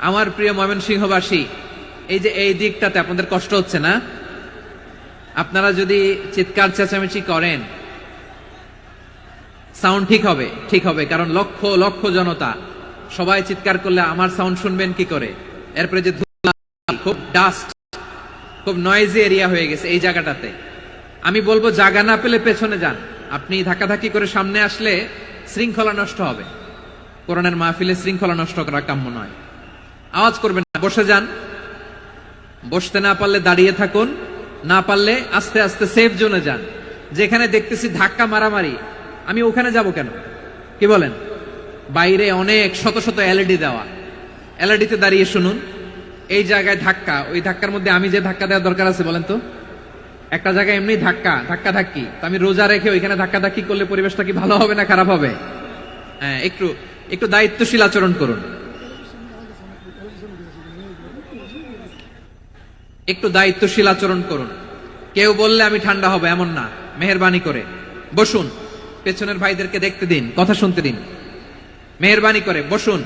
আমার প্রিয় ময়মনসিংহবাসী, এই যে এই দিকটাতে আপনাদের কষ্ট হচ্ছে না? আপনারা যদি চিৎকার চেঁচামেচি করেন, সাউন্ড ঠিক হবে, কারণ লক্ষ লক্ষ জনতা, সবাই চিৎকার করলে আমার সাউন্ড শুনবেন কি করে? এরপরে যে খুব ডাস্ট, খুব নয়েজি এরিয়া হয়ে গেছে এই জায়গাটাতে। আমি বলবো জায়গা না পেলে পেছনে যান। আপনি ধাক্কাধাক্কি করে সামনে আসলে শৃঙ্খলা নষ্ট হবে। কোরআনের মাহফিলে শৃঙ্খলা নষ্ট করা কাম্য নয়। আওয়াজ করবেন না, বসে যান। বসতে না পারলে দাঁড়িয়ে থাকুন, না পারলে আস্তে আস্তে সেফ জোনে যান। যেখানে দেখতেছি ধাক্কা মারামারি, আমি ওখানে যাব কেন? কি বলেন? বাইরে অনেক শত শত এলইডি দেওয়া, এলইডিতে দাঁড়িয়ে শুনুন। এই জায়গায় ধাক্কা, ওই ধাক্কার মধ্যে আমি যে ধাক্কা দেওয়ার দরকার আছে বলেন তো? একটা জায়গায় এমনি ধাক্কা ধাক্কি, তো আমি রোজা রেখে ওইখানে ধাক্কা ধাক্কি করলে পরিবেশটা কি ভালো হবে না খারাপ হবে? হ্যাঁ, একটু দায়িত্বশীল আচরণ করুন, একটু দায়িত্বশীল আচরণ করুন। কেউ বললে আমি ঠান্ডা হবে এমন না, মেহেরবানি করে বসুন। পেছনের ভাইদেরকে দেখতে দিন, কথা শুনতে দিন, মেহেরবানি করে বসুন।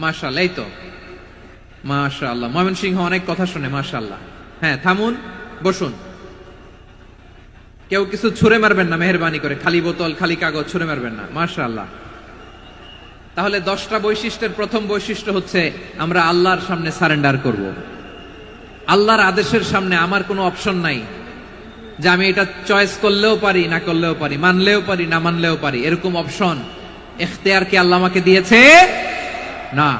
মাশাআল্লাহ, এই তো মাশাআল্লাহ, ময়মনসিংহ অনেক কথা শুনে, মাশাআল্লাহ। হ্যাঁ, থামুন, বসুন। কেউ কিছু ছুঁড়ে মারবেন না, মেহেরবানি করে। খালি বোতল, খালি কাগজ ছুঁড়ে মারবেন না, মাশাআল্লাহ। তাহলে 10টা বৈশিষ্ট্যের প্রথম বৈশিষ্ট্য হচ্ছে আমরা আল্লাহর সামনে সারেন্ডার করব। আল্লাহর আদেশের সামনে আমার কোনো অপশন নাই যে আমি এটা চয়েস করলেও পারি, না করলেও পারি, মানলেও পারি, না মানলেও পারি, এরকম অপশন ইখতিয়ার কি আল্লাহ আমাকে দিয়েছে? না।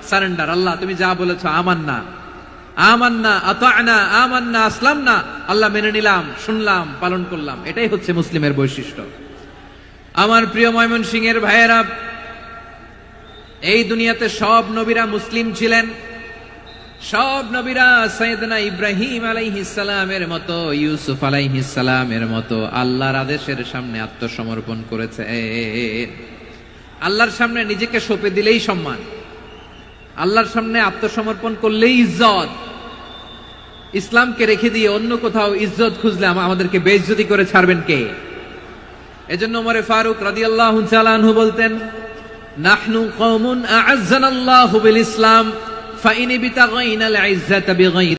সারেন্ডার। আল্লাহ তুমি যা বলেছো, আমান্না আতা'না আমান্না আসলামনা, আল্লাহ মেনে নিলাম, শুনলাম, পালন করলাম। এটাই হচ্ছে মুসলিমের বৈশিষ্ট্য। আমার প্রিয় ময়মনসিংহের ভাইয়েরা, এই দুনিয়াতে সব নবীরা মুসলিম ছিলেন। সব নবীরা সাইয়েদনা ইব্রাহিম আলাইহিস সালামের মতো, ইউসুফ আলাইহিস সালামের মতো আল্লাহর আদেশের সামনে আত্মসমর্পণ করেছে। আল্লাহর সামনে নিজেকে সঁপে দিলেই সম্মান, আল্লাহর সামনে আত্মসমর্পণ করলেই ইজ্জত। ইসলামকে রেখে দিয়ে অন্য কোথাও ইজ্জত খুঁজলে আমাদেরকে বেইজ্জতি করে ছাড়বেন কে? এজন্য ওমরে ফারুক রাদিয়াল্লাহু তাআলা আনহু বলতেন, নাহনু কওমুন আ'আজ্জানাল্লাহু বিল ইসলাম ফাইন বিতাগাইনাল ইজ্জাতা বিগাইরি